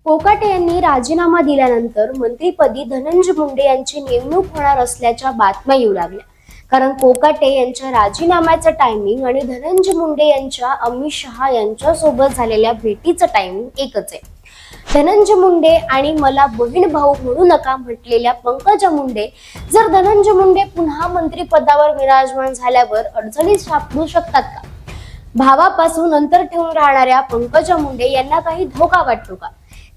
कोकाटे यांनी राजीनामा दिल्यानंतर मंत्रिपदी धनंजय मुंडे यांची नेमणूक होणार असल्याच्या बातम्या येऊ लागल्या. कारण कोकाटे यांच्या राजीनाम्याचं टायमिंग आणि धनंजय मुंडे यांच्या अमित शहा यांच्यासोबत झालेल्या भेटीचं टायमिंग एकच आहे. धनंजय मुंडे आणि मला बहीण भाऊ म्हणू नका म्हटलेल्या पंकजा मुंडे जर धनंजय मुंडे पुन्हा मंत्रिपदावर विराजमान झाल्यावर अडचणीत सापडू शकतात का? भावापासून अंतर ठेवून राहणाऱ्या पंकजा मुंडे यांना काही धोका वाटतो का?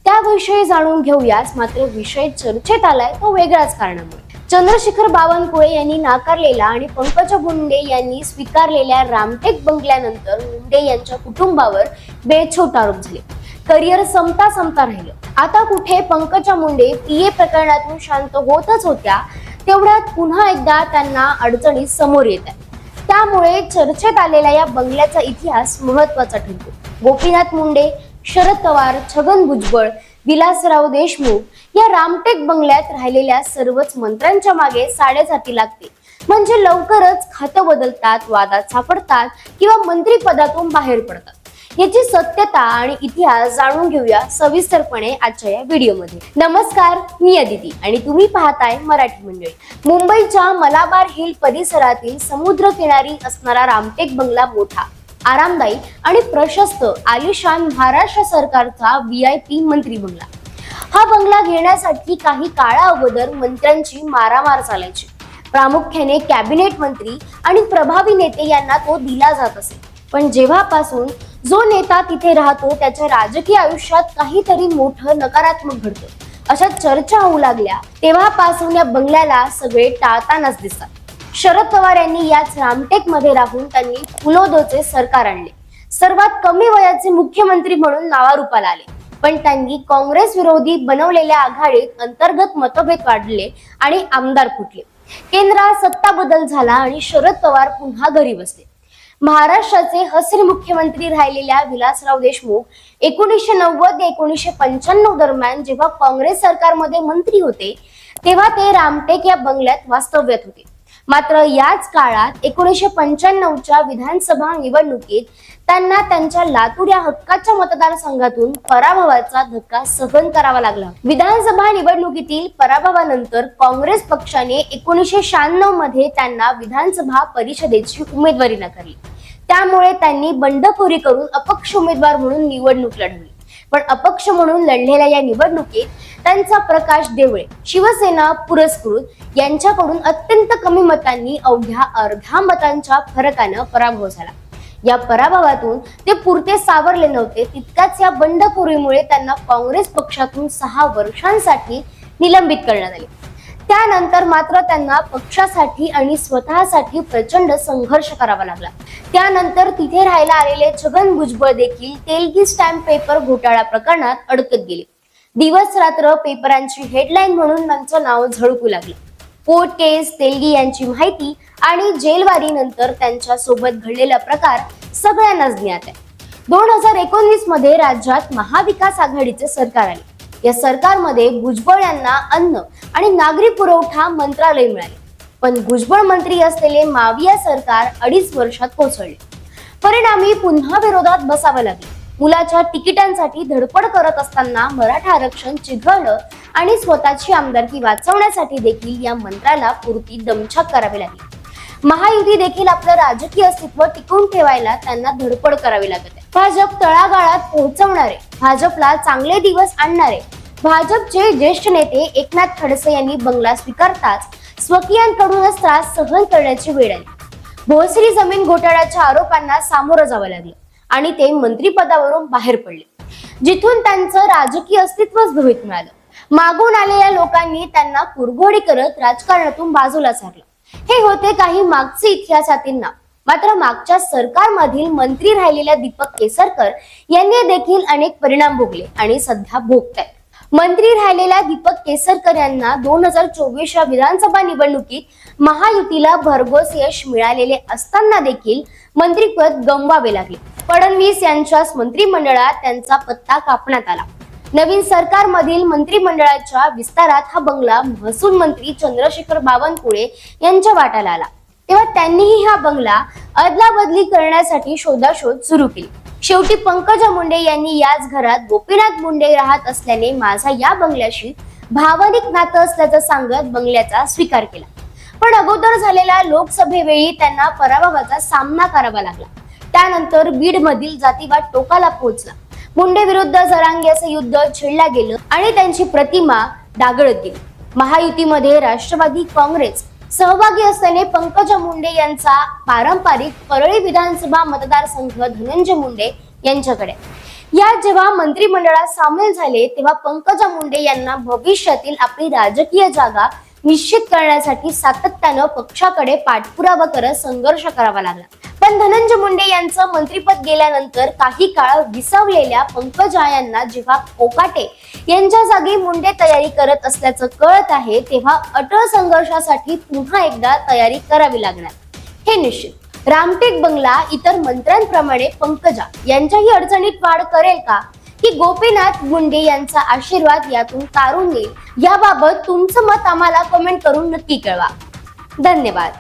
त्याविषयी जाणून घेऊयाच. मात्र विषय चर्चेत आलाय तो वेगळ्याच कारणामुळे. चंद्रशेखर बावनकुळे यांनी नाकारलेला आणि पंकजा मुंडे यांनी स्वीकारलेल्या रामटेक बंगल्यानंतर मुंडे यांच्या कुटुंबावर बेछूट आरोप झाले. करिअर संपता राहिलं. आता कुठे पंकजा मुंडे पीए प्रकरणातून शांत होतच होत्या, तेवढ्यात पुन्हा एकदा त्यांना अडचणी समोर येत आहेत. त्यामुळे चर्चेत आलेला या बंगल्याचा इतिहास महत्वाचा ठरतो. गोपीनाथ मुंडे, शरद पवार, छगन भुजबळ, विलासराव देशमुख या रामटेक बंगल्यात राहिलेल्या सर्वच मंत्र्यांच्या मागे साडेसाती लागते. म्हणजे लवकरच खातं बदलतात, वादात सापडतात किंवा मंत्रिपदातून बाहेर पडतात. याची सत्यता आणि इतिहास जाणून घेऊया सविस्तरपणे आजच्या या व्हिडिओमध्ये. नमस्कार, मी अदिती आणि तुम्ही पाहताय मराठी मंडळी. मुंबईच्या मलाबार हिल परिसरातील समुद्र किनारी असणारा रामटेक बंगला मोठा, आरामदायी आणि प्रशस्त आलिशान महाराष्ट्र सरकारचा VIP मंत्री बंगला. हा बंगला घेण्यासाठी काही काळा अगोदर मंत्र्यांची मारामार चालायची. प्रामुख्याने कॅबिनेट मंत्री आणि प्रभावी नेते यांना तो दिला जात असे. पण जेव्हापासून जो नेता तिथे राहतो त्याच्या राजकीय आयुष्यात काहीतरी मोठं नकारात्मक घडतं, अशा चर्चा होऊ लागल्या, तेव्हापासून या बंगल्याला सगळे टाळतानाच दिसतात. शरद पवार यांनी याच रामटेक मध्ये राहून त्यांनी फुलोदोचे सरकार आणले. सर्वात कमी वयाचे मुख्यमंत्री म्हणून नावारूपाला आले. पण त्यांनी काँग्रेस विरोधी बनवलेल्या आघाडीत अंतर्गत मतभेद वाढले आणि आमदार फुटले. केंद्रात सत्ता बदल झाला आणि शरद पवार पुन्हा घरी बसले. महाराष्ट्राचे हसरे मुख्यमंत्री राहिलेल्या विलासराव देशमुख 1990 ते 1995 दरम्यान जेव्हा काँग्रेस सरकारमध्ये मंत्री होते, तेव्हा ते रामटेक या बंगल्यात वास्तव्यात होते. मात्र याच काळात 1995च्या विधानसभा निवडणुकीत त्यांना त्यांच्या लातूर या हक्काच्या मतदारसंघातून पराभवाचा धक्का सहन करावा लागला. विधानसभा निवडणुकीतील पराभवानंतर काँग्रेस पक्षाने 1996 मध्ये त्यांना विधानसभा परिषदेची उमेदवारी नाकारली. त्यामुळे त्यांनी बंडखोरी करून अपक्ष उमेदवार म्हणून निवडणूक लढवली. पण अपक्ष म्हणून लढलेल्या या निवडणुकीत त्यांचा प्रकाश देवळे, शिवसेना पुरस्कृत यांच्याकडून अत्यंत कमी मतांनी अवघ्या अर्ध्या मतांच्या फरकानं पराभव झाला. या पराभवातून ते पुरते सावरले नव्हते. तितकाच या बंडखोरीमुळे त्यांना काँग्रेस पक्षातून 6 वर्षांसाठी निलंबित करण्यात आले. त्यानंतर मात्र त्यांना पक्षासाठी आणि स्वतःसाठी प्रचंड संघर्ष करावा लागला. त्यानंतर तिथे राहायला आलेले छगन भुजबळ देखील तेलगी स्टॅम्प पेपर घोटाळा प्रकरणात अडकत गेले. दिवस रात्र पेपरांची हेडलाईन म्हणून त्यांचं नाव झळकू लागलं. कोर्ट केस, तेलगी यांची माहिती आणि जेलवारी नंतर त्यांच्या सोबत घडलेला प्रकार सगळ्यांनाच ज्ञात आहे. 2019 मध्ये राज्यात महाविकास आघाडीचे सरकार आले. या सरकारमध्ये भुजबळ यांना अन्न आणि नागरी पुरवठा मंत्रालय मिळाले. पण भुजबळ मंत्री असलेले माविया सरकार 2.5 वर्षात कोसळले. परिणामी पुन्हा विरोधात बसावं लागले. मुलाच्या तिकिटांसाठी धडपड करत असताना मराठा आरक्षण चिघळलं आणि स्वतःची आमदारकी वाचवण्यासाठी देखील या मंत्र्याला पुरती दमछाक करावी लागली. महायुती देखील आपलं राजकीय अस्तित्व टिकवून ठेवायला त्यांना धडपड करावी लागत आहे. भाजप तळागाळात पोहोचवणारे, भाजपला चांगले दिवस आणणारे भाजपचे ज्येष्ठ नेते एकनाथ खडसे यांनी बंगला स्वीकारताच स्वकीयांकडूनच त्रास सहन करण्याची वेळ आली. भोसरी जमीन घोटाळ्याच्या आरोपांना सामोरं जावं लागलं आणि ते मंत्रिपदावरून बाहेर पडले, जिथून त्यांचं राजकीय अस्तित्वच धुळीत मिळालं. मागून आलेल्या लोकांनी त्यांना कुरघोडी करत राजकारणातून बाजूला सारलं. हे होते काही मागचे इतिहासातील नाव. मात्र मागच्या सरकारमधील मंत्री राहिलेल्या दीपक केसरकर यांनी देखील अनेक परिणाम भोगले आणि सध्या भोगतायत. मंत्री राहिलेल्या दीपक केसरकर यांना 2024 विधानसभा निवडणुकीत महायुतीला भरघोस यश मिळालेले असताना देखील मंत्रिपद गमवावे लागले. फडणवीस यांच्याच मंत्रिमंडळात त्यांचा पत्ता कापण्यात आला. नवीन सरकारमधील मंत्रिमंडळाच्या विस्तारात हा बंगला महसूल मंत्री चंद्रशेखर बावनकुळे यांच्या वाट्याला आला. तेव्हा त्यांनीही हा बंगला अदलाबदली करण्यासाठी शोधाशोध सुरू केली. शेवटी पंकजा मुंडे यांनी याच घरात गोपीनाथ मुंडे राहत असल्याने माझा या बंगल्याशी भावनिक नातं असल्याचं सांगत बंगल्याचा स्वीकार केला. पण अगोदर झालेल्या लोकसभेवेळी त्यांना पराभवाचा सामना करावा लागला. त्यानंतर बीड मधील जातीवाद टोकाला पोहोचला. मुंडे विरुद्ध जरांगे असं युद्ध छिडलं गेलं आणि त्यांची प्रतिमा डागळत गेली. महायुतीमध्ये राष्ट्रवादी काँग्रेस सहभागी असल्याने पंकजा मुंडे यांचा पारंपरिक परळी विधानसभा मतदारसंघ धनंजय मुंडे यांच्याकडे. या जेव्हा मंत्रिमंडळात सामील झाले तेव्हा पंकजा मुंडे यांना भविष्यातील आपली राजकीय जागा निश्चित करण्यासाठी सातत्यानं पक्षाकडे पाठपुरावा करत संघर्ष करावा लागला. पण धनंजय मुंडे यांचं मंत्रिपद गेल्यानंतर काही काळ विसावलेल्या पंकजा यांना जेव्हा कोकाटे यांच्या जागी मुंडे तयारी करत असल्याचं कळत आहे तेव्हा अटळ संघर्षासाठी पुन्हा एकदा तयारी करावी लागणार हे निश्चित. रामटेक बंगला इतर मंत्र्यांप्रमाणे पंकजा यांच्याही अडचणीत वाढ करेल का की गोपीनाथ मुंडे यांचा आशीर्वाद यातून तारून येईल? याबाबत तुमचं मत आम्हाला कमेंट करून नक्की कळवा. धन्यवाद.